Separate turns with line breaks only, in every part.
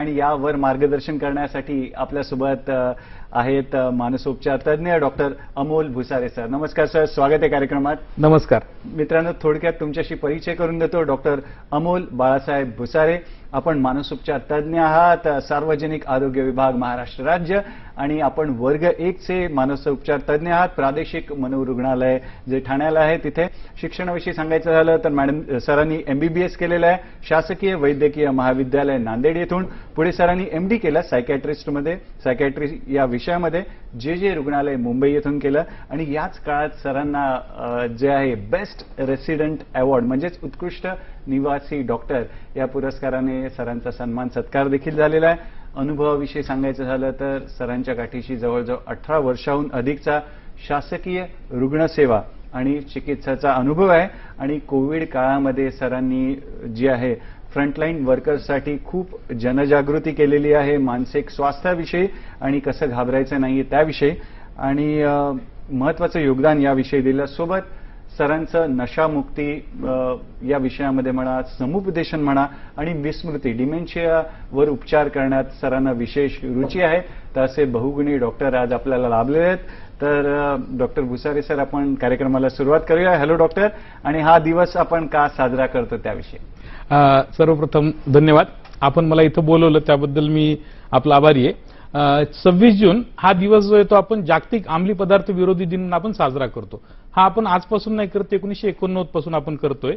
आणि यावर मार्गदर्शन करण्यासाठी आपल्यासोबत आहेत मानसोपचार तज्ञ डॉक्टर अमोल भुसारे सर. नमस्कार सर, स्वागत आहे कार्यक्रमात.
नमस्कार
मित्रांनो, थोडक्यात तुमच्याशी परिचय करून देतो. डॉक्टर अमोल बाळासाहेब भुसारे, आपण मानसोपचार तज्ञ आहात, सार्वजनिक आरोग्य विभाग महाराष्ट्र राज्य, आणि आपण वर्ग 1 चे मानसोपचार तज्ञ आहात, प्रादेशिक मनोरुग्णालय जे ठाण्याला आहे तिथे. शिक्षणाविषयी सांगायचं झालं तर मॅडम सरांनी MBBS केलेलं आहे शासकीय वैद्यकीय महाविद्यालय नांदेड येथून. पुढे सरांनी MD केलं सायकॅट्रिस्टमध्ये, सायकॅट्री या विषयामध्ये JJ रुग्णालय मुंबई येथून केलं. आणि याच काळात सरांना जे आहे बेस्ट रेसिडेंट अवॉर्ड म्हणजेच उत्कृष्ट निवासी डॉक्टर या पुरस्काराने सरांचा सन्मान सत्कार देखील झालेला आहे. अनुभवाविषयी सांगायचं झालं तर सरांच्या गाठीशी जवळजवळ 18 वर्षाहून अधिकचा शासकीय रुग्णसेवा आणि चिकित्साचा अनुभव आहे. आणि कोविड काळामध्ये सरांनी जी आहे फ्रंटलाईन वर्कर्ससाठी खूप जनजागृती केलेली आहे, मानसिक स्वास्थ्याविषयी आणि कसं घाबरायचं नाही त्याविषयी, आणि महत्त्वाचं योगदान याविषयी दिलं. सोबत सरांचं नशामुक्ती या विषयामध्ये म्हणा, समुपदेशन म्हणा आणि विस्मृती डिमेन्शियावर उपचार करण्यात सरांना विशेष रुची आहे. तर असे बहुगुणी डॉक्टर आज आपल्याला लाभलेले आहेत. तर डॉक्टर भुसारे सर, आपण कार्यक्रमाला सुरुवात करूया. हॅलो डॉक्टर, आणि हा दिवस आपण का साजरा करतो त्याविषयी.
सर्वप्रथम धन्यवाद. आपण मला इथं बोलवलं त्याबद्दल मी आपला आभारी आहे. 26 जून हा दिवस जो आहे तो आपण जागतिक अंमली पदार्थ विरोधी दिन म्हणून आपण साजरा करतो. हा आपण आजपासून नाही करत, 1989 पासून आपण करतोय.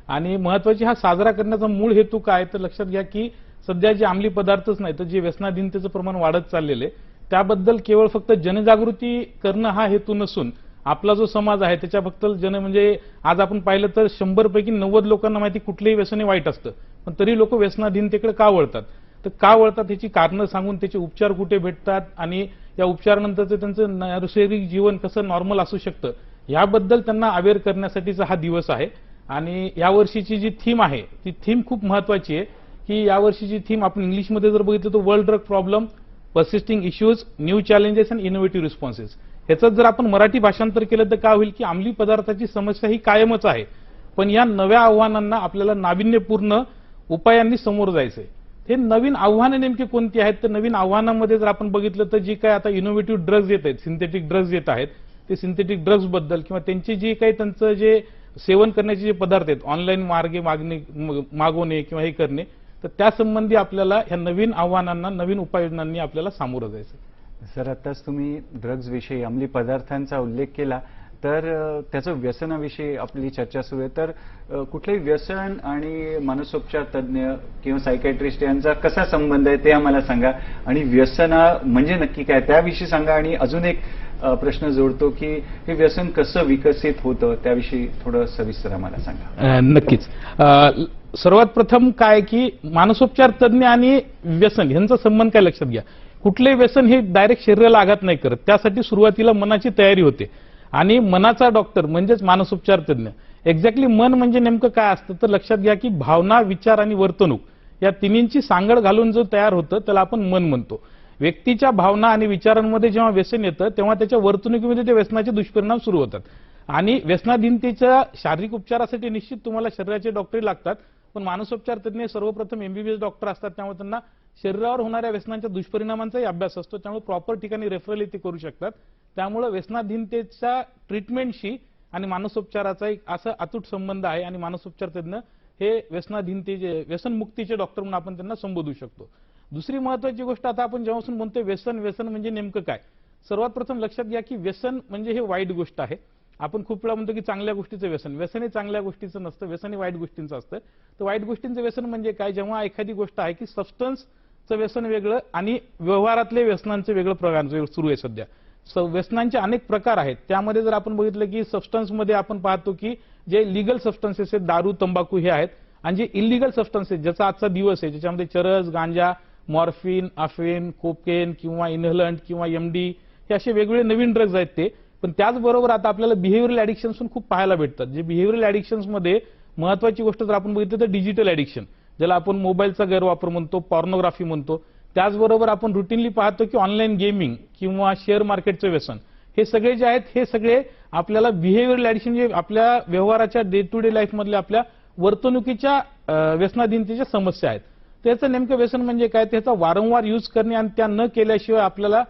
आणि महत्वाची हा साजरा करण्याचा मूळ हेतू काय तर लक्षात घ्या की सध्या जे अंमली पदार्थच नाही तर जे व्यसनाधीनतेचं प्रमाण वाढत चाललेलं आहे त्याबद्दल केवळ फक्त जनजागृती करणं हा हेतू नसून आपला जो समाज आहे त्याच्या फक्त म्हणजे आज आपण पाहिलं तर 100 पैकी 90 लोकांना माहिती कुठलेही व्यसन वाईट असतं, पण तरी लोक व्यसनाधीनतेकडे का वळतात. तर का वळतात याची कारणं सांगून त्याचे उपचार कुठे भेटतात आणि या उपचारानंतरचं त्यांचं नैसर्गिक जीवन कसं नॉर्मल असू शकतं याबद्दल त्यांना अवेअर करण्यासाठीचा हा दिवस आहे. आणि यावर्षीची जी थीम आहे ती थीम खूप महत्वाची आहे की यावर्षीची थीम आपण इंग्लिशमध्ये जर बघितलं तर world drug problem, persisting issues, new challenges and innovative responses. ह्याचं जर आपण मराठी भाषांतर केलं तर काय होईल की अंमली पदार्थाची समस्या ही कायमच आहे, पण या नव्या आव्हानांना आपल्याला नाविन्यपूर्ण उपायांनी समोर जायचंय. हे नवीन आव्हानं नेमकी कोणती आहेत तर नवीन आव्हानांमध्ये जर आपण बघितलं तर जी काय आता इनोव्हेटिव्ह ड्रग्ज येत आहेत, सिंथेटिक ड्रग्ज येत आहेत, ते सिंथेटिक ड्रग्ज बद्दल किंवा त्यांची जी काही त्यांचं जे सेवन करण्याचे जे पदार्थ आहेत ऑनलाईन मार्गे मागवणे किंवा हे करणे, तर त्यासंबंधी आपल्याला ह्या नवीन आव्हानांना नवीन उपाययोजनांनी आपल्याला सामोरं जायचं.
सर, आताच तुम्ही ड्रग्ज विषयी अंमली पदार्थांचा उल्लेख केला, तर त्याचं व्यसनाविषयी आपली चर्चा सुरू आहे. तर कुठलंही व्यसन आणि मानसोपचार तज्ञ किंवा सायकॅट्रिस्ट यांचा कसा संबंध आहे ते आम्हाला सांगा, आणि व्यसना म्हणजे नक्की काय त्याविषयी सांगा. आणि अजून एक प्रश्न जोडतो की हे व्यसन कसं विकसित होतं त्याविषयी थोडं सविस्तर आम्हाला सांगा.
नक्कीच. सर्वात प्रथम काय की मानसोपचार तज्ञ आणि व्यसन यांचा संबंध काय लक्षात घ्या. कुठले व्यसन हे डायरेक्ट शरीराला आघात नाही करत, त्यासाठी सुरुवातीला मनाची तयारी होते. आणि मनाचा डॉक्टर म्हणजेच मानसोपचार तज्ञ. एक्झॅक्टली मन म्हणजे नेमकं काय असतं तर लक्षात घ्या की भावना, विचार आणि वर्तणूक या तिन्हींची सांगड घालून जो तयार होतं त्याला आपण मन म्हणतो. व्यक्तीच्या भावना आणि विचारांमध्ये जेव्हा व्यसन येतं तेव्हा त्याच्या वर्तणुकीमध्ये त्या व्यसनाचे दुष्परिणाम सुरू होतात. आणि व्यसनाधीनतेच्या शारीरिक उपचारासाठी निश्चित तुम्हाला शरीराचे डॉक्टरी लागतात, पण मानसोपचार तज्ञ सर्वप्रथम MBBS डॉक्टर असतात, त्यामुळे त्यांना शरीरावर होणाऱ्या व्यसनांच्या दुष्परिणामांचाही अभ्यास असतो, त्यामुळे प्रॉपर ठिकाणी रेफरल ते करू शकतात. त्यामुळे व्यसनाधीनतेच्या ट्रीटमेंटशी आणि मानसोपचाराचा एक असा अतूट संबंध आहे. आणि मानसोपचार तज्ञ हे व्यसनाधीनतेचे व्यसनमुक्तीचे डॉक्टर म्हणून आपण त्यांना संबोधू शकतो. दुसरी महत्वाची गोष्ट, आता आपण जेव्हापासून म्हणतोय व्यसन, व्यसन म्हणजे नेमकं काय. सर्वात प्रथम लक्षात घ्या की व्यसन म्हणजे हे वाईट गोष्ट आहे. आपण खूप वेळा म्हणतो की चांगल्या गोष्टीचं व्यसन, व्यसन हे चांगल्या गोष्टीचं नसतं, व्यसन हे वाईट गोष्टींचं असतं. तर वाईट गोष्टींचं व्यसन म्हणजे काय, जेव्हा एखादी गोष्ट आहे की सबस्टन्सचं व्यसन वेगळं आणि व्यवहारातले व्यसनांचं वेगळं प्रकार सुरू आहे. सध्या व्यसनांचे अनेक प्रकार आहेत. त्यामध्ये जर आपण बघितलं की सबस्टन्समध्ये आपण पाहतो की जे लिगल सबस्टन्सेस आहेत, दारू, तंबाखू हे आहेत, आणि जे इलिगल सबस्टन्सेस ज्याचा आजचा दिवस आहे ज्याच्यामध्ये चरस, गांजा, मॉर्फिन, अफेन, कोकेन किंवा इनहलंट किंवा MD हे असे वेगवेगळे नवीन ड्रग्ज आहेत ते. पण त्याचबरोबर आता आपल्याला बिहेव्हिअरल ऍडिक्शन्स पण खूप पाहायला भेटतात. जे बिहेव्हिअरल ऍडिक्शन्स मध्ये महत्वाची गोष्ट जर आपण बघितलं तर डिजिटल ऍडिक्शन, ज्याला आपण मोबाईलचा गैरवापर म्हणतो, पॉर्नोग्राफी म्हणतो. त्याचबरोबर आपण रुटीनली पाहतो की ऑनलाईन गेमिंग किंवा शेअर मार्केटचं व्यसन, हे सगळे जे आहेत हे सगळे आपल्याला बिहेव्हिअरल ऍडिक्शन जे आपल्या व्यवहाराच्या डे टू डे लाईफ मधल्या आपल्या वर्तणुकीच्या व्यसनाधीनतेच्या समस्या आहेत. त्याचं नेमकं व्यसन म्हणजे काय, त्याचा वारंवार यूज करणे आणि त्या न केल्याशिवाय आपल्याला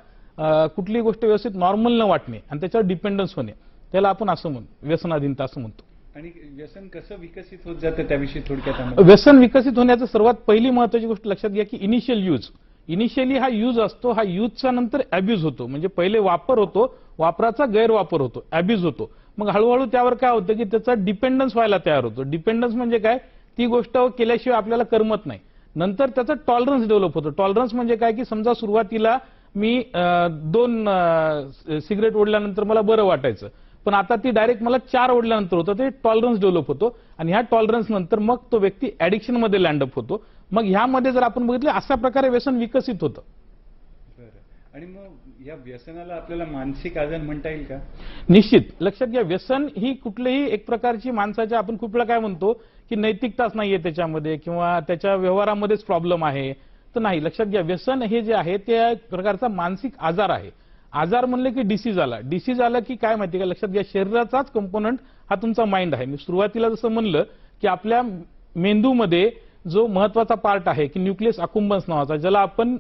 कुठलीही गोष्ट व्यवस्थित नॉर्मल न वाटणे आणि त्याच्यावर डिपेंडन्स होणे, त्याला आपण असं म्हणतो, व्यसनाधीनता असं म्हणतो.
आणि व्यसन कसं विकसित होत जातं त्याविषयी थोडक्यात आम्हाला.
व्यसन विकसित होण्याचं सर्वात पहिली महत्वाची गोष्ट लक्षात घ्या की इनिशियल यूज. इनिशियली हा यूज असतो, हा यूजच्या नंतर अब्यूज होतो, म्हणजे पहिले वापर होतो, वापराचा गैरवापर होतो, अब्यूज होतो, मग हळूहळू त्यावर काय होतं की त्याचा डिपेंडन्स व्हायला तयार होतो. डिपेंडन्स म्हणजे काय, ती गोष्ट केल्याशिवाय आपल्याला करमत नाही. नंतर त्याचा टॉलरन्स डेव्हलप होतो. टॉलरन्स म्हणजे काय की समजा सुरुवातीला मी 2 सिगरेट ओढल्यानंतर मला बरं वाटायचं, पण आता ती डायरेक्ट मला 4 ओढल्यानंतर होतं, ते टॉलरन्स डेव्हलप होतो आणि ह्या टॉलरन्स नंतर मग तो व्यक्ती ऍडिक्शन मध्ये लँडअप होतो. मग ह्यामध्ये जर आपण बघितलं अशा प्रकारे व्यसन विकसित होतं.
बरं. आणि मग या व्यसनाला आपल्याला मानसिक आजार म्हणता येईल का?
निश्चित. लक्षात घ्या, व्यसन ही कुठलीही एक प्रकारची माणसाच्या, आपण खूप वेळा काय म्हणतो की नैतिकताच नाहीये त्याच्यामध्ये किंवा त्याच्या व्यवहारामध्येच प्रॉब्लेम आहे, तर नाही. लक्षात घ्या, व्यसन हे जे आहे ते एक प्रकारचा मानसिक आजार आहे. आजार म्हणले की डिसीज आला. डिसीज आला की काय माहिती का, लक्षात घ्या, शरीराचाच कंपोनंट हा तुमचा माइंड आहे. मी सुरुवातीला जसं म्हणलं की आपल्या मेंदूमध्ये जो महत्वाचा पार्ट आहे की न्यूक्लियस अकुंबन्स नावाचा, ज्याला आपण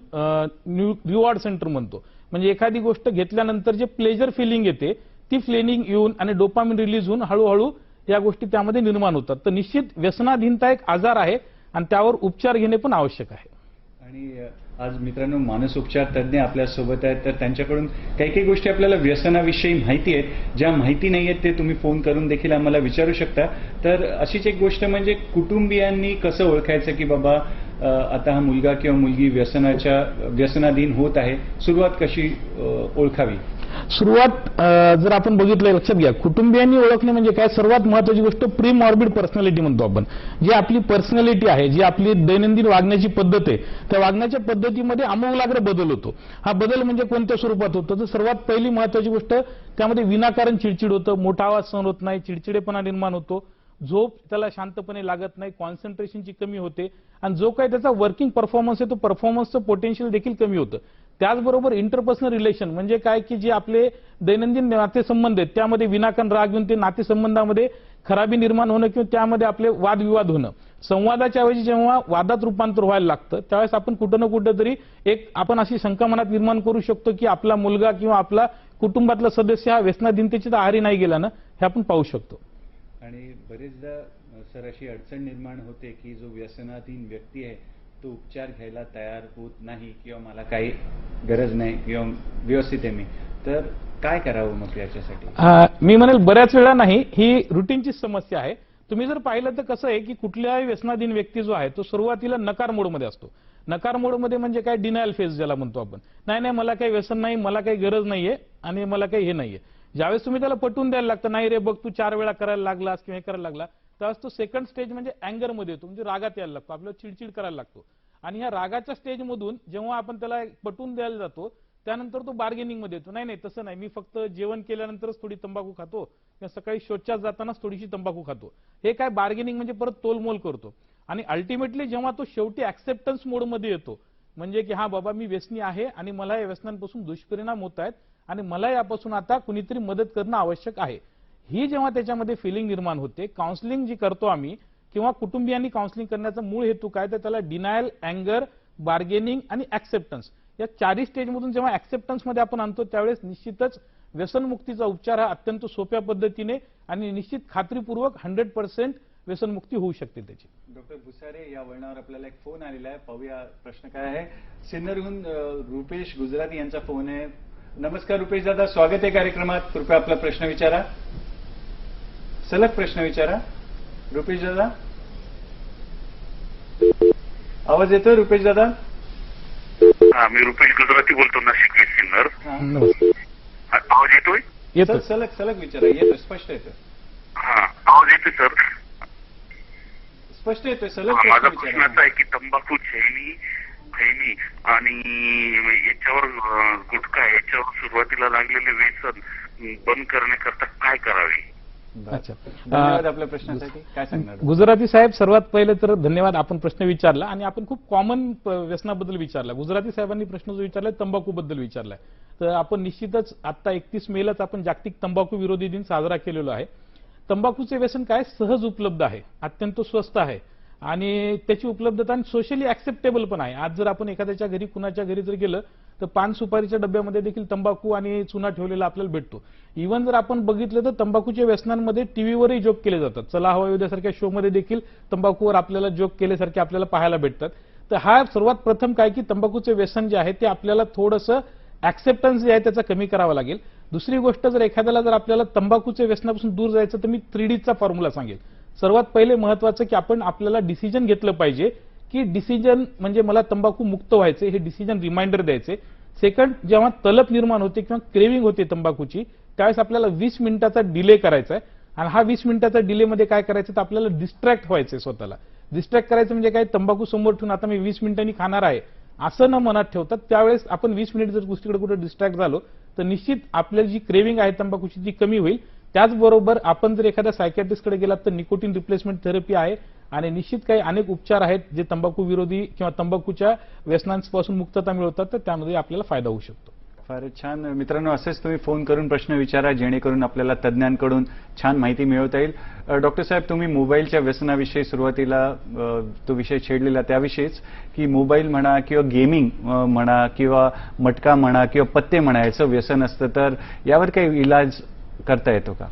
रिवॉर्ड सेंटर म्हणतो, म्हणजे एखादी गोष्ट घेतल्यानंतर जे प्लेजर फिलिंग येते ती फिलिंग येऊन आणि डोपामिन रिलीज होऊन हळूहळू या गोष्टी त्यामध्ये निर्माण होतात. तर निश्चित व्यसनाधीनता एक आजार आहे आणि त्यावर उपचार घेणे पण आवश्यक आहे.
आणि आज मित्रांनो, मानसोपचार तज्ज्ञ आपल्या सोबत आहेत, तर त्यांच्याकडून काही काही गोष्टी आपल्याला व्यसनाविषयी माहिती आहेत, ज्या माहिती नाही आहेत ते तुम्ही फोन करून देखील आम्हाला विचारू शकता. तर अशीच एक गोष्ट म्हणजे कुटुंबियांनी कसं ओळखायचं की बाबा आता हा मुलगा किंवा मुलगी व्यसनाधीन होत आहे, सुरुवात कशी ओळखावी?
सुरुवात जर आपण बघितलं, लक्षात घ्या, कुटुंबियांनी ओळखणे म्हणजे काय, सर्वात महत्वाची गोष्ट प्री मॉर्बिड पर्सनॅलिटी म्हणतो आपण. जी आपली पर्सनॅलिटी आहे, जी आपली दैनंदिन वागण्याची पद्धत आहे, त्या वागण्याच्या पद्धतीमध्ये आमूलाग्र बदल होतो. हा बदल म्हणजे कोणत्या स्वरूपात होतो, तर सर्वात पहिली महत्वाची गोष्ट, त्यामध्ये विनाकारण चिडचिड होतं, मोठा आवाज सहन होत नाही, चिडचिडेपणा निर्माण होतो, झोप त्याला शांतपणे लागत नाही, कॉन्सन्ट्रेशनची कमी होते आणि जो काही त्याचा वर्किंग परफॉर्मन्स आहे तो परफॉर्मन्सचं पोटेन्शियल देखील कमी होतं. त्याचबरोबर इंटरपर्सनल रिलेशन म्हणजे काय की जे आपले दैनंदिन नातेसंबंध आहेत त्यामध्ये विनाकारण राग येऊन ते नातेसंबंधामध्ये खराबी निर्माण होणं किंवा त्यामध्ये आपले वादविवाद होणं. संवादाच्या ऐवजी जेव्हा वादात रूपांतर व्हायला लागतं त्यावेळेस आपण कुठं ना कुठं तरी आपण अशी शंका मनात निर्माण करू शकतो की आपला मुलगा किंवा आपला कुटुंबातला सदस्य हा व्यसनाधीनतेची तर आहारी नाही गेला ना, हे आपण पाहू शकतो.
आणि बरेचदा सर अशी अडचण निर्माण होते की जो व्यसनाधीन व्यक्ती आहे तो उपचार घ्यायला तयार होत नाही किंवा मला काही गरज नाही किंवा व्यवस्थित आहे मी, तर काय करावं मग याच्यासाठी?
मी म्हणेल बऱ्याच वेळा नाही, ही रुटीनची समस्या आहे. तुम्ही जर पाहिलं तर कसं आहे की कुठल्याही व्यसनाधीन व्यक्ती जो आहे तो सुरुवातीला नकार मोडमध्ये असतो. नकार मोडमध्ये म्हणजे काय, डिनायल फेज ज्याला म्हणतो आपण. नाही नाही, मला काही व्यसन नाही, मला काही गरज नाहीये आणि मला काही हे नाहीये. ज्यावेळेस तुम्ही त्याला पटवून द्यायला लागतं, नाही रे बघ तू 4 वेळा करायला लागलास किंवा हे करायला लागला, त्यावेळेस तो सेकंड स्टेज म्हणजे अँगर मध्ये येतो, म्हणजे रागात यायला लागतो, आपल्याला चिडचिड करायला लागतो. आणि ह्या रागाच्या स्टेजमधून जेव्हा आपण त्याला पटवून द्यायला जातो त्यानंतर तो बार्गेनिंग मध्ये येतो, नाही नाही तसं नाही, मी फक्त जेवण केल्यानंतरच थोडी तंबाखू खातो किंवा सकाळी शौचास जातानाच थोडीशी तंबाखू खातो. हे काय बार्गेनिंग म्हणजे परत तोलमोल करतो. आणि अल्टिमेटली जेव्हा तो शेवटी ऍक्सेप्टन्स मोडमध्ये येतो, म्हणजे की हा बाबा मी व्यसनी आहे आणि मला या व्यसनांपासून दुष्परिणाम होत आहेत आणि मला यापासून आता कुणीतरी मदत करणं आवश्यक आहे, ही जेव्हा त्याच्यामध्ये फिलिंग निर्माण होते, काउन्सिलिंग जी करतो आम्ही किंवा कुटुंबियांनी काउन्सिलिंग करण्याचा मूळ हेतू काय, तर त्याला डिनायल, अँगर, बार्गेनिंग आणि ऍक्सेप्टन्स या 4 स्टेजमधून जेव्हा ऍक्सेप्टन्स मध्ये आपण आणतो त्यावेळेस निश्चितच व्यसनमुक्तीचा उपचार हा अत्यंत सोप्या पद्धतीने आणि निश्चित खात्रीपूर्वक 100% व्यसनमुक्ती होऊ शकते त्याची.
डॉक्टर भुसारे, या वळणावर आपल्याला एक फोन आलेला आहे, पाहूया प्रश्न काय आहे. सिन्नरहून रुपेश गुजराती यांचा फोन आहे. नमस्कार रुपेश दादा, स्वागत आहे कार्यक्रमात. कृपया आपला प्रश्न विचारा, सलग प्रश्न विचारा. रुपेश दादा, आवाज येतोय रुपेश दादा?
मी रुपेश गुजराती बोलतो, नाशिक सिन्नर. आवाज येतोय?
येतो,
सलग विचारा. येतोय, स्पष्ट येतोय.
हा, आवाज येतोय सर?
स्पष्ट येतोय, सलग
माझा
प्रश्न
प्रश्न
विचारा.
असा आहे की तंबाखू, खैनी आणि याच्यावर गुटखा याच्यावर सुरुवातीला लागलेले व्यसन बंद करण्याकरता काय करावे?
अच्छा, धन्यवाद आपल्या प्रश्नासाठी. काय सांगणार
गुजराती साहेब? सर्वात पहिले तर धन्यवाद, आपण प्रश्न विचारला आणि आपण खूप कॉमन व्यसनाबद्दल विचारला. गुजराती साहेबांनी प्रश्न जो विचारलाय तंबाखू बद्दल विचारलाय, तर आपण निश्चितच आता 31 मेलाच आपण जागतिक तंबाखू विरोधी दिन साजरा केलेला आहे. तंबाखूचे व्यसन काय सहज उपलब्ध आहे, अत्यंत स्वस्त आहे आणि त्याची उपलब्धता आणि सोशली ऍक्सेप्टेबल पण आहे. आज जर आपण एखाद्याच्या घरी कुणाच्या घरी जर गेलं तर पान सुपारीच्या डब्यामध्ये देखील तंबाखू आणि चुना ठेवलेला आपल्याला भेटतो. इव्हन जर आपण बघितलं तर तंबाखूच्या व्यसनांमध्ये टीव्हीवरही जोक केले जातात. चला हवा येऊ द्यासारख्या शो मध्ये देखील तंबाखूवर आपल्याला जोक केल्यासारखे आपल्याला पाहायला भेटतात. तर हा सर्वात प्रथम काय की तंबाखूचे व्यसन जे आहे ते आपल्याला थोडंसं ऍक्सेप्टन्स जे आहे त्याचा कमी करावा लागेल. दुसरी गोष्ट, जर एखाद्याला जर आपल्याला तंबाखूच्या व्यसनापासून दूर जायचं तर मी 3Dचा फॉर्म्युला सांगेल. सर्वात पहिले महत्वाचं की आपल्याला डिसिजन घेतलं पाहिजे की डिसिजन म्हणजे मला तंबाखू मुक्त व्हायचे, हे डिसिजन रिमाइंडर द्यायचे. सेकंड, जेव्हा तलप निर्माण होते किंवा क्रेविंग होते तंबाखूची त्यावेळेस आपल्याला 20 मिनिटाचा डिले करायचा आहे. आणि हा 20 मिनिटाचा डिले मध्ये काय करायचं तर आपल्याला डिस्ट्रॅक्ट व्हायचंय. स्वतःला डिस्ट्रॅक्ट करायचं म्हणजे काय, तंबाखू समोर ठेवून आता मी 20 मिनिटांनी खाणार आहे असं न मनात ठेवतात. त्यावेळेस आपण 20 मिनिट जर गोष्टीकडे कुठे डिस्ट्रॅक्ट झालो तर निश्चित आपल्याला जी क्रेविंग आहे तंबाखूची ती कमी होईल. त्याचबरोबर आपण जर एखाद्या सायकॅट्रिस्टकडे गेलात तर निकोटीन रिप्लेसमेंट थेरपी आहे आणि निश्चित काही अनेक उपचार आहेत जे तंबाखू विरोधी किंवा तंबाखूच्या व्यसनांपासून मुक्तता मिळवतात, तर त्यामध्ये आपल्याला फायदा होऊ शकतो.
फारच छान. मित्रांनो, असेच तुम्ही फोन करून प्रश्न विचारा जेणेकरून आपल्याला तज्ज्ञांकडून छान माहिती मिळवता येईल. डॉक्टर साहेब, तुम्ही मोबाईलच्या व्यसनाविषयी सुरुवातीला तो विषय छेडलेला त्याविषयीच की मोबाईल म्हणा किंवा गेमिंग म्हणा किंवा मटका म्हणा किंवा पत्ते म्हणा याचं व्यसन असतं, तर यावर काही इलाज करता येतो का?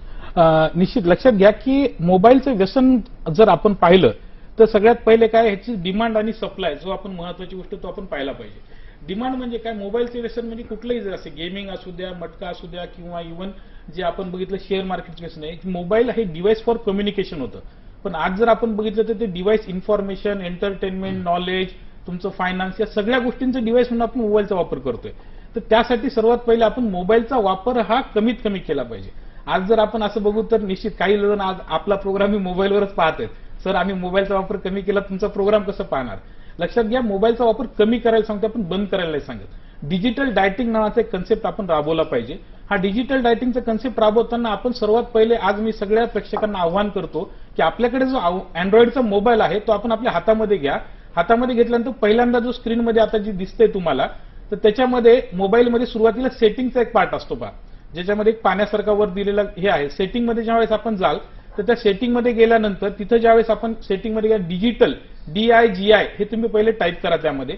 निश्चित लक्षात घ्या की मोबाईलचं व्यसन जर आपण पाहिलं तर सगळ्यात पहिले काय, ह्याची डिमांड आणि सप्लाय जो आपण महत्वाची गोष्ट तो आपण पाहायला पाहिजे. डिमांड म्हणजे काय, मोबाईलचे व्यसन म्हणजे कुठलंही जर असे गेमिंग असू द्या, मटका असू द्या किंवा इव्हन जे आपण बघितलं शेअर मार्केटचं व्यसन आहे. मोबाईल हे डिव्हाइस फॉर कम्युनिकेशन होतं, पण आज जर आपण बघितलं तर ते डिव्हाइस इन्फॉर्मेशन, एंटरटेनमेंट, नॉलेज, तुमचं फायनान्स या सगळ्या गोष्टींचं डिव्हाइस म्हणून आपण मोबाईलचा वापर करतोय. तर त्यासाठी सर्वात पहिले आपण मोबाईलचा वापर हा कमीत कमी केला पाहिजे. आज जर आपण असं बघू तर निश्चित काही जण आज आपला प्रोग्राम मी मोबाईलवरच पाहत आहेत. सर, आम्ही मोबाईलचा वापर कमी केला, तुमचा प्रोग्राम कसं पाहणार? लक्षात घ्या, मोबाईलचा वापर कमी करायला सांगतो, आपण बंद करायला नाही सांगत. डिजिटल डायटिंग नावाचा एक कन्सेप्ट आपण राबवला पाहिजे. हा डिजिटल डायटिंगचा कन्सेप्ट राबवताना आपण सर्वात पहिले आज मी सगळ्या प्रेक्षकांना आव्हान करतो की आपल्याकडे जो अँड्रॉइडचा मोबाईल आहे तो आपण आपल्या हातामध्ये घ्या. हातामध्ये घेतल्यानंतर पहिल्यांदा जो स्क्रीनमध्ये आता जी दिसते तुम्हाला, तर त्याच्यामध्ये मोबाईलमध्ये सुरुवातीला सेटिंगचा एक पार्ट असतो पहा, ज्याच्यामध्ये एक पाण्यासारखा वर दिलेला हे आहे. सेटिंगमध्ये ज्यावेळेस आपण जाल तर त्या सेटिंगमध्ये गेल्यानंतर तिथं ज्यावेळेस आपण सेटिंगमध्ये घ्या डिजिटल DIGI हे तुम्ही पहिले टाईप करा. त्यामध्ये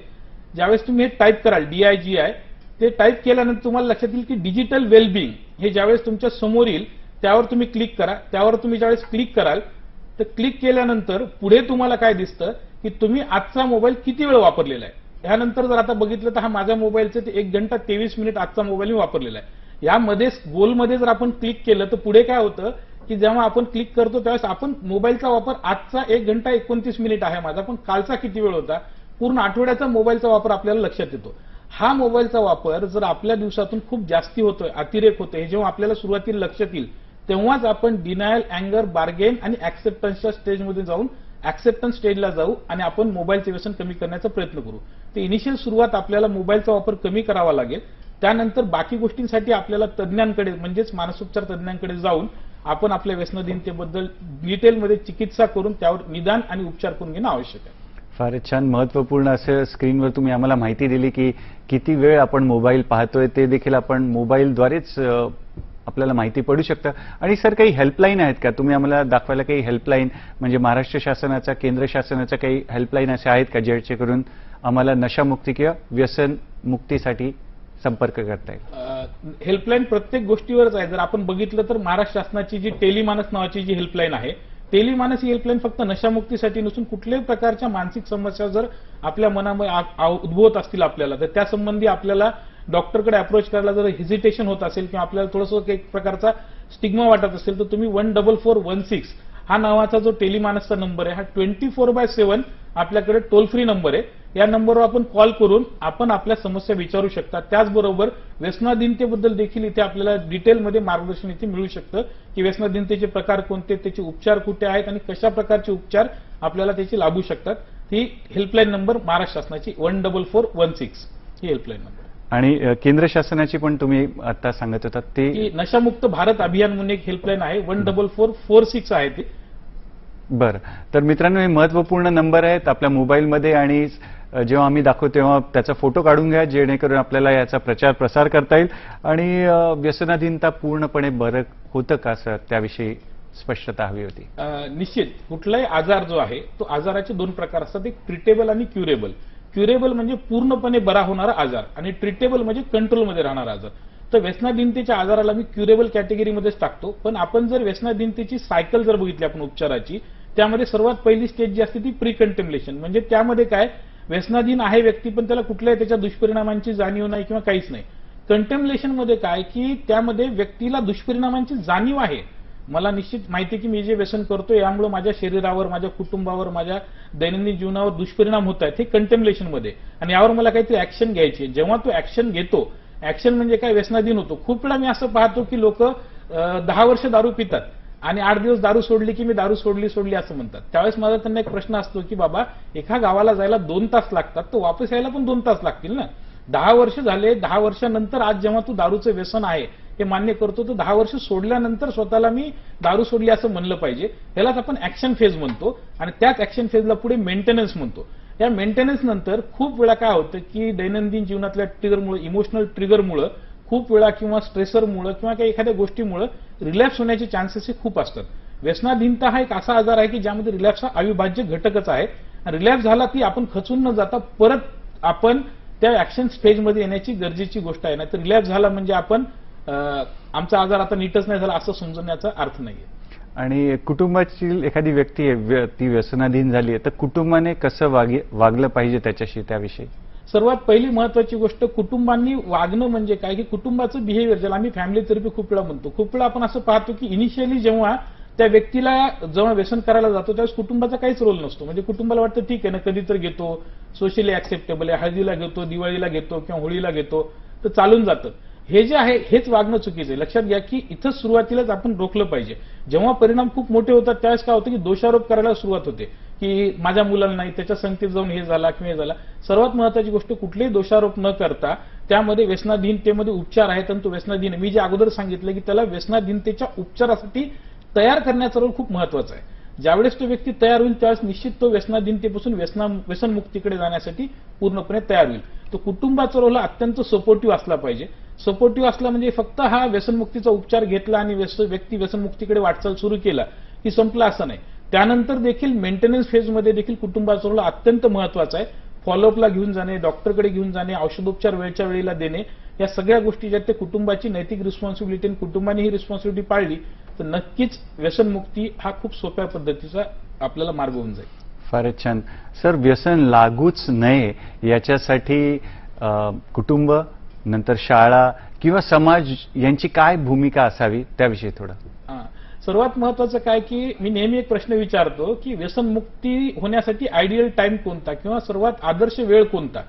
ज्यावेळेस तुम्ही हे टाईप कराल DIGI, ते टाईप केल्यानंतर तुम्हाला लक्षात येईल की डिजिटल वेलबिंग हे ज्यावेळेस तुमच्या समोर येईल त्यावर तुम्ही क्लिक करा. त्यावर तुम्ही ज्यावेळेस क्लिक कराल तर क्लिक केल्यानंतर पुढे तुम्हाला काय दिसतं की तुम्ही आजचा मोबाईल किती वेळ वापरलेला आहे. ह्यानंतर जर आता बघितलं तर हा माझ्या मोबाईलचं ते 1 घंटा 23 मिनिट आजचा मोबाईल मी वापरलेला आहे. यामध्ये गोलमध्ये जर आपण क्लिक केलं तर पुढे काय होतं की जेव्हा आपण क्लिक करतो त्यावेळेस आपण मोबाईलचा वापर आजचा 1 घंटा 29 मिनिट आहे माझा, पण कालचा किती वेळ होता, पूर्ण आठवड्याचा मोबाईलचा वापर आपल्याला लक्षात येतो. हा मोबाईलचा वापर जर आपल्या दिवसातून खूप जास्ती होतोय, अतिरेक होतोय, हे जेव्हा आपल्याला सुरुवातीला लक्षात येईल तेव्हाच आपण डिनायल, अँगर, बार्गेन आणि ऍक्सेप्टन्सच्या स्टेजमध्ये जाऊन ऍक्सेप्टन्स स्टेजला जाऊ आणि आपण मोबाईलचे व्यसन कमी करण्याचा प्रयत्न करू. तर इनिशियल सुरुवात आपल्याला मोबाईलचा वापर कमी करावा लागेल. त्यानंतर बाकी गोष्टींसाठी आपल्याला तज्ज्ञांकडे म्हणजेच मानसोपचार तज्ज्ञांकडे जाऊन आपण आपल्या व्यसनहीनतेबद्दल डिटेलमध्ये चिकित्सा करून त्यावर निदान आणि उपचार करून घेणं आवश्यक आहे.
फारच छान. महत्त्वपूर्ण असं स्क्रीनवर तुम्ही आम्हाला माहिती दिली की किती वेळ आपण मोबाईल पाहतोय ते देखील आपण मोबाईलद्वारेच आपल्याला माहिती पडू शकतं. आणि सर, काही हेल्पलाईन आहेत का? तुम्ही आम्हाला दाखवायला काही हेल्पलाईन म्हणजे महाराष्ट्र शासनाचा, केंद्र शासनाचा काही हेल्पलाईन अशा आहेत का ज्याच्याकडून आम्हाला नशामुक्ती किंवा व्यसन मुक्तीसाठी संपर्क करता येईल?
हेल्पलाईन प्रत्येक गोष्टीवरच आहे. जर आपण बघितलं तर महाराष्ट्र शासनाची जी टेलिमानस नावाची जी हेल्पलाईन आहे, टेलिमानस ही हेल्पलाईन फक्त नशामुक्तीसाठी नसून कुठल्याही प्रकारच्या मानसिक समस्या जर आपल्या मनामध्ये उद्भवत असतील आपल्याला, तर त्यासंबंधी आपल्याला डॉक्टरकडे अप्रोच करायला जर हेजिटेशन होत असेल किंवा आपल्याला थोडंसं एक प्रकारचा स्टिग्मा वाटत असेल तर तुम्ही 14416 हा नावाचा जो टेलिमानसचा नंबर आहे, हा 24/7 आपल्याकडे टोल फ्री नंबर आहे. या नंबरवर आपण कॉल करून आपण आपल्या समस्या विचारू शकता. त्याचबरोबर व्यसनाधीनतेबद्दल देखील इथे आपल्याला डिटेलमध्ये मार्गदर्शन इथे मिळू शकतं की व्यसनाधीनतेचे प्रकार कोणते, त्याचे उपचार कुठे आहेत आणि कशा प्रकारचे उपचार आपल्याला त्याचे लाभू शकतात. ही हेल्पलाईन नंबर महाराष्ट्र शासनाची 14416 ही हेल्पलाईन नंबर.
आणि केंद्र शासनाची पण तुम्ही आता सांगत होता ते
नशामुक्त भारत अभियान म्हणून एक हेल्पलाईन आहे, 14446 आहे ती.
बरं. तर मित्रांनो, हे महत्त्वपूर्ण नंबर आहेत आपल्या मोबाईलमध्ये आणि जेव्हा आम्ही दाखवतो तेव्हा त्याचा फोटो काढून घ्या जेणेकरून आपल्याला याचा प्रचार प्रसार करता येईल. आणि व्यसनाधीनता पूर्णपणे बरं होतं का सर, त्याविषयी स्पष्टता हवी होती.
निश्चित कुठलाही आजार जो आहे तो आजाराचे दोन प्रकार असतात, एक ट्रीटेबल आणि क्युरेबल. क्युरेबल म्हणजे पूर्णपणे बरा होणारा आजार आणि ट्रीटेबल म्हणजे कंट्रोलमध्ये राहणारा आजार. तर व्यसनाधीनतेच्या आजाराला मी क्युरेबल कॅटेगरीमध्येच टाकतो. पण आपण जर व्यसनाधीनतेची सायकल जर बघितली आपण उपचाराची, त्यामध्ये सर्वात पहिली स्टेज जी असते ती प्री कंटेम्पलेशन. म्हणजे त्यामध्ये काय, व्यसनाधीन आहे व्यक्ती पण त्याला कुठल्याही त्याच्या दुष्परिणामांची जाणीव नाही किंवा काहीच नाही. कंटेम्पलेशन मध्ये काय की त्यामध्ये व्यक्तीला दुष्परिणामांची जाणीव आहे. मला निश्चित माहिती की मी जे व्यसन करतो यामुळे माझ्या शरीरावर, माझ्या कुटुंबावर, माझ्या दैनंदिन जीवनावर दुष्परिणाम होत आहेत, हे कंटेम्पलेशन मध्ये, आणि यावर मला काहीतरी ऍक्शन घ्यायची. जेव्हा तो ऍक्शन घेतो, ऍक्शन म्हणजे काय, व्यसनाधीन होतो. खूप वेळा मी असं पाहतो की लोक 10 वर्ष दारू पितात आणि 8 दिवस दारू सोडली की मी दारू सोडली असं म्हणतात. त्यावेळेस माझा त्यांना एक प्रश्न असतो की बाबा, एका गावाला जायला 2 तास लागतात, तर वापस यायला पण 2 तास लागतील ना. 10 वर्ष झाले, 10 वर्षानंतर आज जेव्हा तू दारूचं व्यसन आहे हे मान्य करतो, तर 10 वर्ष सोडल्यानंतर स्वतःला मी दारू सोडली असं म्हणलं पाहिजे. यालाच आपण ऍक्शन फेज म्हणतो आणि त्याच ऍक्शन फेजला पुढे मेंटेनन्स म्हणतो. या मेंटेनन्स नंतर खूप वेळा काय होतं की दैनंदिन जीवनातल्या ट्रिगरमुळे, इमोशनल ट्रिगरमुळे, खूप वेळा किंवा स्ट्रेसरमुळे किंवा काही एखाद्या गोष्टीमुळे रिलॅप्स होण्याचे चान्सेस हे खूप असतात. व्यसनाधीनता हा एक असा आजार आहे की ज्यामध्ये रिलॅप्स हा अविभाज्य घटकच आहे. रिलॅप्स झाला की आपण खचून न जाता परत आपण त्या ऍक्शन स्टेजमध्ये येण्याची गरजेची गोष्ट आहे. नाही तर रिलॅप्स झाला म्हणजे आपण आमचा आजार आता नीटच नाही झाला असं समजण्याचा अर्थ नाहीये.
आणि कुटुंबाची एखादी व्यक्ती आहे, ती व्यसनाधीन झाली आहे, तर कुटुंबाने कसं वागलं पाहिजे त्याच्याशी, त्याविषयी?
सर्वात पहिली महत्वाची गोष्ट, कुटुंबांनी वागणं म्हणजे काय की कुटुंबाचं बिहेवियर, ज्याला आम्ही फॅमिली थेरपी खूप वेळा म्हणतो. खूप वेळा आपण असं पाहतो की इनिशियली जेव्हा त्या व्यक्तीला जेव्हा व्यसन करायला जातो त्यावेळेस कुटुंबाचा काहीच रोल नसतो. म्हणजे कुटुंबाला वाटतं ठीक आहे ना, कधी तर घेतो, सोशली ऍक्सेप्टेबल आहे, हळदीला घेतो, दिवाळीला घेतो किंवा होळीला घेतो, तर चालून जातं. हे जे आहे हेच वागणं चुकीचं आहे. लक्षात घ्या की इथं सुरुवातीलाच आपण रोखलं पाहिजे. जेव्हा परिणाम खूप मोठे होतात त्यावेळेस काय होतं की दोषारोप करायला सुरुवात होते की माझ्या मुलाला नाही, त्याच्या संगतीत जाऊन हे झाला किंवा हे झाला. सर्वात महत्वाची गोष्ट, कुठलेही दोषारोप न करता त्यामध्ये व्यसनाधीनतेमध्ये उपचार आहेत आणि तो व्यसनाधीन, मी जे अगोदर सांगितलं की त्याला व्यसनाधीनतेच्या उपचारासाठी तयार करण्याचा रोल खूप महत्वाचा आहे. ज्यावेळेस तो व्यक्ती तयार होईल त्यावेळेस निश्चित तो व्यसनाधीनतेपासून व्यसनमुक्तीकडे जाण्यासाठी पूर्णपणे तयार होईल. तो कुटुंबाचा रोल अत्यंत सपोर्टिव्ह असला पाहिजे. सपोर्टिव्ह असला म्हणजे फक्त हा व्यसनमुक्तीचा उपचार घेतला आणि व्यक्ती व्यसनमुक्तीकडे वाटचाल सुरू केला की संपला असं नाही. त्यानंतर देखील मेंटेनन्स फेजमध्ये देखील कुटुंबाचा रोल अत्यंत महत्वाचा आहे. फॉलोअपला घेऊन जाणे, डॉक्टरकडे घेऊन जाणे, औषधोपचार वेळच्या वेळेला देणे, या सगळ्या गोष्टी ज्या ते कुटुंबाची नैतिक रिस्पॉन्सिबिलिटी आणि कुटुंबाने ही रिस्पॉन्सिबिलिटी पाळली तर नक्कीच व्यसनमुक्ती हा खूप सोप्या पद्धतीचा आपल्याला मार्ग होऊन जाईल.
फारच छान सर. व्यसन लागूच नये याच्यासाठी कुटुंब, नंतर शाळा किंवा समाज यांची काय भूमिका असावी त्याविषयी थोडं?
सर्वात महत्वाचं काय की मी नेहमी एक प्रश्न विचारतो की व्यसनमुक्ती होण्यासाठी आयडियल टाइम कोणता किंवा सर्वात आदर्श वेळ कोणता.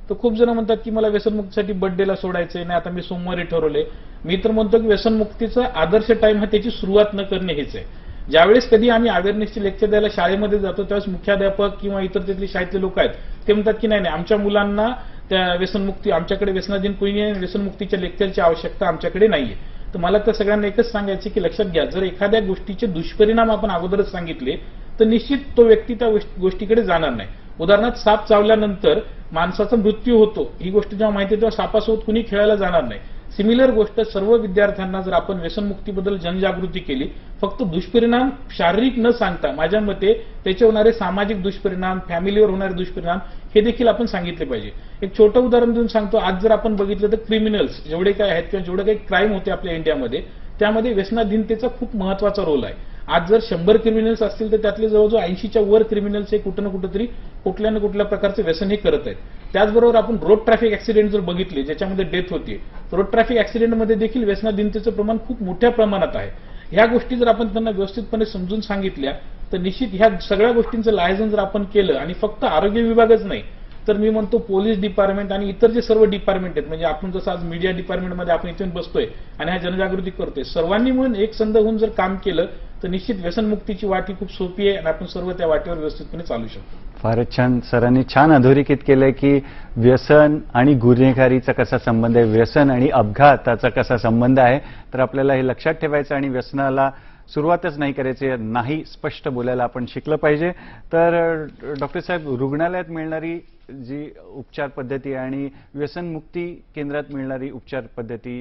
तर खूप जण म्हणतात की मला व्यसनमुक्तीसाठी बर्थडेला सोडायचंय, नाही आता मी सोमवारी ठरवले. मी तर म्हणतो की व्यसनमुक्तीचा आदर्श टाइम हा त्याची सुरुवात न करणे हेच आहे. ज्यावेळेस कधी आम्ही अवेअरनेसची लेक्चर द्यायला शाळेमध्ये जातो त्यावेळेस मुख्याध्यापक किंवा इतर तिथले शाळेतले लोक आहेत ते म्हणतात की नाही आमच्या मुलांना त्या व्यसनमुक्ती, आमच्याकडे व्यसनाधीन कोणी नाही, व्यसनमुक्तीच्या लेक्चरची आवश्यकता आमच्याकडे नाहीये. तर मला त्या सगळ्यांना एकच सांगायचं की लक्षात घ्या, जर एखाद्या गोष्टीचे दुष्परिणाम आपण अगोदरच सांगितले तर निश्चित तो व्यक्ती त्या गोष्टीकडे जाणार नाही. उदाहरणार्थ साप चावल्यानंतर माणसाचा मृत्यू होतो ही गोष्ट जेव्हा माहिती तेव्हा सापासोबत कुणी खेळायला जाणार नाही. सिमिलर गोष्ट सर्व विद्यार्थ्यांना जर आपण व्यसनमुक्तीबद्दल जनजागृती केली, फक्त दुष्परिणाम शारीरिक न सांगता माझ्या मते त्याचे होणारे सामाजिक दुष्परिणाम, फॅमिलीवर होणारे दुष्परिणाम हे देखील आपण सांगितले पाहिजे. एक छोटं उदाहरण देऊन सांगतो. आज जर आपण बघितलं तर क्रिमिनल्स जेवढे काय आहेत किंवा जेवढे काही क्राईम होते आपल्या इंडियामध्ये त्यामध्ये व्यसनाधीनतेचा खूप महत्वाचा रोल आहे. आज जर 100 क्रिमिनल्स असतील तर त्यातले जवळजवळ 80च्या वर क्रिमिनल्स हे कुठं ना कुठेतरी कुठल्या ना कुठल्या प्रकारचे व्यसन हे करत आहेत. त्याचबरोबर आपण रोड ट्रॅफिक ऍक्सिडेंट जर बघितले ज्याच्यामध्ये डेथ होते, रोड ट्रॅफिक ऍक्सिडेंटमध्ये देखील व्यसनाधीनतेचं प्रमाण खूप मोठ्या प्रमाणात आहे. ह्या गोष्टी जर आपण त्यांना व्यवस्थितपणे समजून सांगितल्या तर निश्चित ह्या सगळ्या गोष्टींचं लायझन जर आपण केलं आणि फक्त आरोग्य विभागच नाही तर मी म्हणतो पोलीस डिपार्टमेंट आणि इतर जे सर्व डिपार्टमेंट आहेत, म्हणजे आपण जसं आज मीडिया डिपार्टमेंटमध्ये आपण इथून बसतोय आणि ह्या जनजागृती करतोय, सर्वांनी मिळून एक संध होऊन जर काम केलं तर निश्चित व्यसनमुक्तीची वाट ही खूप सोपी आहे आणि आपण सर्व त्या वाटेवर व्यवस्थितपणे चालू शकतो.
फारच छान. सरांनी छान अधोरेखित केलंय की व्यसन आणि गुन्हेगारीचा कसा संबंध आहे, व्यसन आणि अपघाताचा कसा संबंध आहे. तर आपल्याला हे लक्षात ठेवायचं आणि व्यसनाला सुरुवातच नाही करायची, नाही स्पष्ट बोलायला आपण शिकलं पाहिजे. तर डॉक्टर साहेब, रुग्णालयात मिळणारी जी उपचार पद्धती आणि व्यसनमुक्ती केंद्रात मिळणारी उपचार पद्धती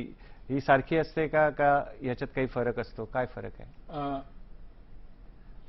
ही सारखी असते का याच्यात काही फरक असतो? काय फरक आहे?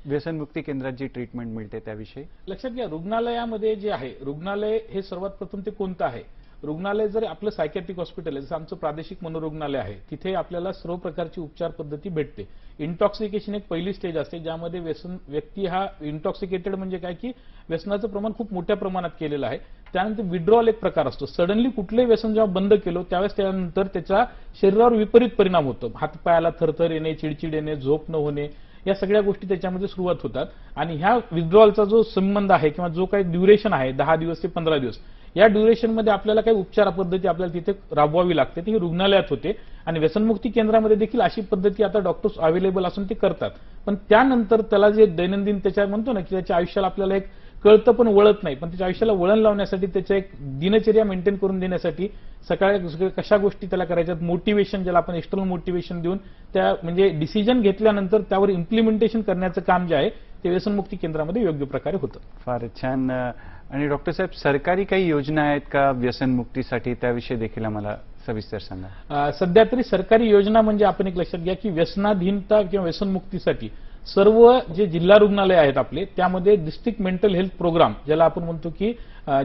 व्यसनमुक्ती केंद्रात जी ट्रीटमेंट मिळते त्याविषयी
लक्षात घ्या, रुग्णालयामध्ये जे आहे, रुग्णालय हे सर्वात प्रथम ते कोणतं आहे? रुग्णालय जर आपलं सायकॅट्रिक हॉस्पिटल आहे, जसं आमचं प्रादेशिक मनोरुग्णालय आहे, तिथे आपल्याला सर्व प्रकारची उपचार पद्धती भेटते. इंटॉक्सिकेशन एक पहिली स्टेज असते, ज्यामध्ये व्यक्ती हा इंटॉक्सिकेटेड म्हणजे काय की व्यसनाचं प्रमाण खूप मोठ्या प्रमाणात केलेलं आहे. त्यानंतर विड्रॉल एक प्रकार असतो. सडनली कुठलंही व्यसन जेव्हा बंद केलं त्यावेळेस त्यानंतर त्याच्या शरीरावर विपरीत परिणाम होतो. हातपायाला थरथर येणे, चिडचिड येणे, झोप न होणे, या सगळ्या गोष्टी त्याच्यामध्ये सुरुवात होतात. आणि ह्या विथड्रॉलचा जो संबंध आहे किंवा जो काही ड्युरेशन आहे 10 दिवस ते 15 दिवस, या ड्युरेशन मध्ये आपल्याला काही उपचार पद्धती आपल्याला तिथे राबवावी लागते. ती रुग्णालयात होते आणि व्यसनमुक्ती केंद्रामध्ये देखील अशी पद्धती आता डॉक्टर्स अवेलेबल असून ते करतात. पण त्यानंतर त्याला जे दैनंदिन त्याच्या म्हणतो ना की त्याच्या आयुष्याला आपल्याला एक कळतं पण वळत नाही, पण त्याच्या आयुष्याला वळण लावण्यासाठी त्याच्या एक दिनचर्या मेंटेन करून देण्यासाठी सकाळी कशा गोष्टी त्याला करायच्यात, मोटिवेशन ज्याला आपण एक्सटर्नल मोटिवेशन देऊन त्या म्हणजे डिसिजन घेतल्यानंतर त्यावर इम्प्लिमेंटेशन करण्याचं काम जे आहे ते व्यसनमुक्ती केंद्रामध्ये योग्य प्रकारे होतं.
फारच छान. आणि डॉक्टर साहेब, सरकारी काही योजना आहेत का व्यसनमुक्तीसाठी? त्याविषयी देखील आम्हाला सविस्तर सांगा.
सध्या तरी सरकारी योजना म्हणजे आपण एक लक्षात घ्या की व्यसनाधीनता किंवा व्यसनमुक्तीसाठी सर्व जे जिल्हा रुग्णालय आहेत आपले, त्यामध्ये डिस्ट्रिक्ट मेंटल हेल्थ प्रोग्राम ज्याला आपण म्हणतो की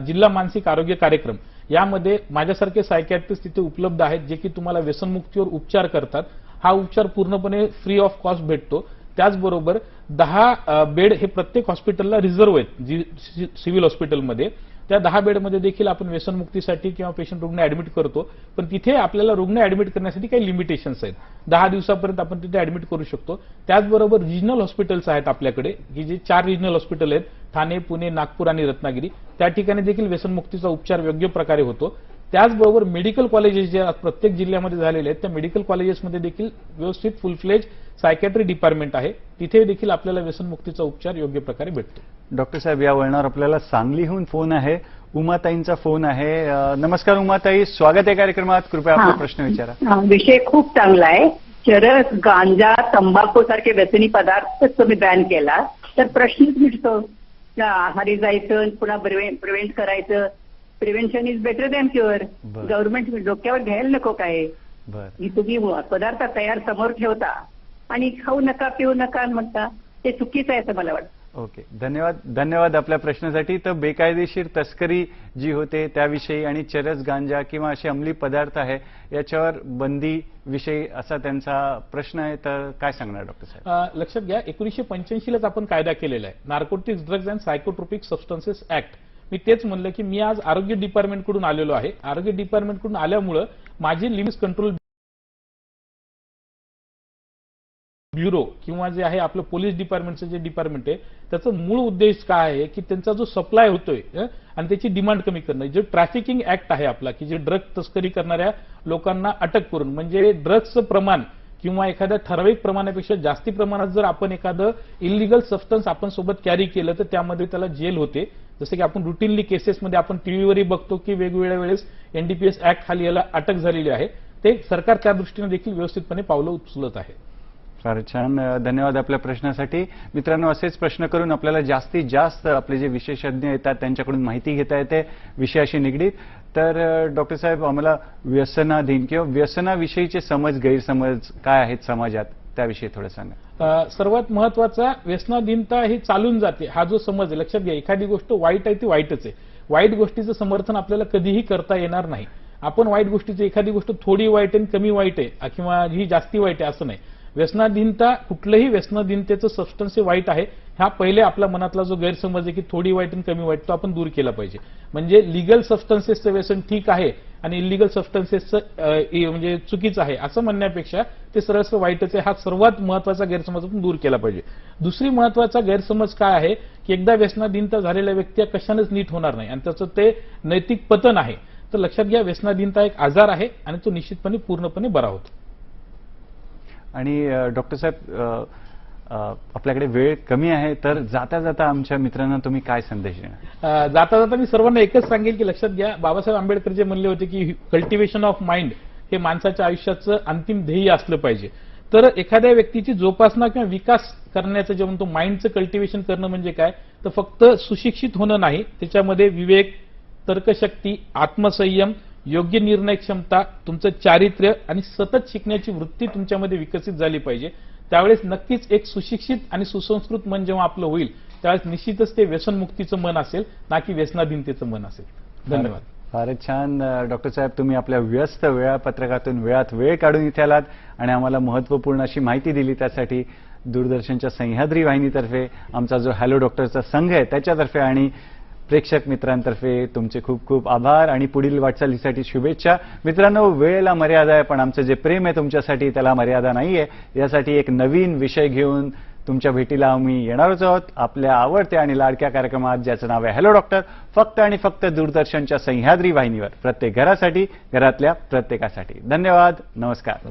जिल्हा मानसिक आरोग्य कार्यक्रम, यामध्ये माझ्यासारखे सायकॅट्रिस्ट तिथे उपलब्ध आहेत जे की तुम्हाला व्यसनमुक्तीवर उपचार करतात. हा उपचार पूर्णपणे फ्री ऑफ कॉस्ट भेटतो. त्याचबरोबर 10 बेड हे प्रत्येक हॉस्पिटलला रिझर्व्ह आहेत सिव्हिल हॉस्पिटलमध्ये. त्या 10 बेडमध्ये देखील आपण व्यसनमुक्तीसाठी किंवा पेशंट रुग्ण ऍडमिट करतो. पण तिथे आपल्याला रुग्ण ऍडमिट करण्यासाठी काही लिमिटेशन्स आहेत. 10 दिवसापर्यंत आपण तिथे ऍडमिट करू शकतो. त्याचबरोबर रिजनल हॉस्पिटल्स आहेत आपल्याकडे, की जे 4 रिजनल हॉस्पिटल आहेत, ठाणे, पुणे, नागपूर आणि रत्नागिरी. त्या ठिकाणी देखील व्यसनमुक्तीचा उपचार योग्य प्रकारे होतो. त्याचबरोबर मेडिकल कॉलेजेस जे प्रत्येक जिल्ह्यामध्ये झालेले आहेत, त्या मेडिकल कॉलेजेसमध्ये देखील व्यवस्थित फुल फ्लेज सायकॅट्री डिपार्टमेंट आहे. तिथे देखील आपल्याला व्यसनमुक्तीचा उपचार योग्य प्रकारे भेटतो.
डॉक्टर साहेब, या वळणावर आपल्याला सांगलीहून फोन आहे. उमाताईंचा फोन आहे. नमस्कार उमाताई, स्वागत आहे कार्यक्रमात. कृपया आपला प्रश्न विचारा.
विषय खूप चांगला आहे. चरस, गांजा, तंबाखू सारखे व्यसनी पदार्थ तुम्ही बॅन केला तर प्रश्नच मिटतो. आहारी जायचं, पुन्हा प्रिव्हेंट करायचं. Prevention is better than cure. Government डोक्यावर घ्यायला नको काय. ही तुम्ही पदार्थ तयार समोर ठेवता आणि खाऊ नका, पिऊ नका म्हणता, ते चुकीचं आहे असं मला वाटतं.
ओके, धन्यवाद आपल्या प्रश्नासाठी. तर बेकायदेशीर तस्करी जी होते त्याविषयी आणि चरस, गांजा किंवा असे अंमली पदार्थ आहे याच्यावर बंदी विषयी असा त्यांचा प्रश्न आहे. तर काय सांगणार डॉक्टर साहेब?
लक्षात घ्या, 1985लाच आपण कायदा केलेला आहे, narcotics, drugs and psychotropic substances act. मी तेच म्हणलं की मी आज आरोग्य डिपार्टमेंटकडून आलेलो आहे. आरोग्य डिपार्टमेंटकडून आल्यामुळं माझे लिमिट्स कंट्रोल ब्युरो किंवा जे आहे आपलं पोलीस डिपार्टमेंटचं जे डिपार्टमेंट आहे, त्याचा मूळ उद्देश काय आहे की त्यांचा जो सप्लाय होतोय आणि त्याची डिमांड कमी करणं. जे ट्रॅफिकिंग ऍक्ट आहे आपला, की जे ड्रग तस्करी करणाऱ्या लोकांना अटक करून, म्हणजे ड्रग्सचं प्रमाण किंवा एखाद्या ठराविक प्रमाणापेक्षा जास्ती प्रमाणात जर आपण एखादं इलिगल सबस्टन्स आपण सोबत कॅरी केलं तर त्यामध्ये त्याला जेल होते. जसं की आपण रुटीनली केसेसमध्ये आपण टीव्हीवरही बघतो की वेगवेगळ्या वेळेस एनडीपीएस ऍक्ट खाली याला अटक झालेली आहे. ते सरकार त्या दृष्टीने देखील व्यवस्थितपणे पावलं उचलत आहे.
फार छान, धन्यवाद आपल्या प्रश्नासाठी. मित्रांनो, असेच प्रश्न करून आपल्याला जास्तीत जास्त आपले जे विशेषज्ञ येतात त्यांच्याकडून माहिती घेता येते विषयाशी निगडीत. तर डॉक्टर साहेब, आम्हाला व्यसनाधीन किंवा व्यसनाविषयीचे गैरसमज काय आहेत समाजात त्याविषयी थोडं सांगा.
सर्वात महत्वाचा, व्यसनाधीनता ही चालून जाते हा जो समज आहे, लक्षात घ्या, एखादी गोष्ट वाईट आहे ती वाईटच आहे. वाईट गोष्टीचं समर्थन आपल्याला कधीही करता येणार नाही. आपण वाईट गोष्टीचं, एखादी गोष्ट थोडी वाईट आहे, कमी वाईट आहे किंवा ही जास्ती वाईट आहे असं नाही. व्यसनाधीनता, कुठलंही व्यसनाधीनतेचं सबस्टन्स हे वाईट आहे, हा पहिले आपल्या मनातला जो गैरसमज आहे की थोडी वाईट आणि कमी वाईट, तो आपण दूर केला पाहिजे. म्हणजे लिगल सबस्टन्सेसचं व्यसन ठीक आहे आणि इलिगल सबस्टन्सेसचं म्हणजे चुकीचं आहे असं म्हणण्यापेक्षा ते सरळ वाईटच आहे, हा सर्वात महत्वाचा गैरसमज आपण दूर केला पाहिजे. दुसरी महत्वाचा गैरसमज काय आहे की एकदा व्यसनाधीनता झालेल्या व्यक्ती कशानेच नीट होणार नाही आणि त्याचं ते नैतिक पतन आहे. तर लक्षात घ्या, व्यसनाधीनता एक आजार आहे आणि तो निश्चितपणे पूर्णपणे बरा होतो.
आणि डॉक्टर साहेब, आपल्याकडे वेळ कमी आहे, तर जाता जाता आमच्या मित्रांना तुम्ही काय संदेश देणार?
जाता जाता मी सर्वांना एकच सांगेल की लक्षात घ्या, बाबासाहेब आंबेडकर जे म्हणले होते की कल्टिव्हेशन ऑफ माइंड हे माणसाच्या आयुष्याचं अंतिम ध्येय असलं पाहिजे. तर एखाद्या व्यक्तीची जोपासना किंवा विकास करण्याचं जे म्हणतो माइंडचं कल्टिव्हेशन करणं म्हणजे काय, तर फक्त सुशिक्षित होणं नाही, त्याच्यामध्ये विवेक, तर्कशक्ती, आत्मसंयम, योग्य निर्णय क्षमता, तुमचं चारित्र्य आणि सतत शिकण्याची वृत्ती तुमच्यामध्ये विकसित झाली पाहिजे. त्यावेळेस नक्कीच एक सुशिक्षित आणि सुसंस्कृत मन जेव्हा आपलं होईल त्यावेळेस निश्चितच ते व्यसनमुक्तीचं मन असेल ना की व्यसनाधीनतेचं मन असेल. धन्यवाद.
फारच छान डॉक्टर साहेब, तुम्ही आपल्या व्यस्त वेळापत्रकातून वेळात वेळ काढून इथे आलात आणि आम्हाला महत्त्वपूर्ण अशी माहिती दिली. त्यासाठी दूरदर्शनच्या सह्याद्री वाहिनीतर्फे, आमचा जो हॅलो डॉक्टरचा संघ आहे त्याच्यातर्फे आणि प्रेक्षक मित्रांतर्फे तुमचे खूप खूप आभार आणि पुढील वाटचालीसाठी शुभेच्छा. मित्रांनो, वेळेला मर्यादा आहे, पण आमचं जे प्रेम आहे तुमच्यासाठी त्याला मर्यादा नाहीये. यासाठी एक नवीन विषय घेऊन तुमच्या भेटीला आम्ही येणारच आहोत आपल्या आवडत्या आणि लाडक्या कार्यक्रमात, ज्याचं नाव आहे हॅलो डॉक्टर, फक्त आणि फक्त दूरदर्शनच्या सह्याद्री वाहिनीवर, प्रत्येक घरासाठी, घरातल्या प्रत्येकासाठी. धन्यवाद. नमस्कार.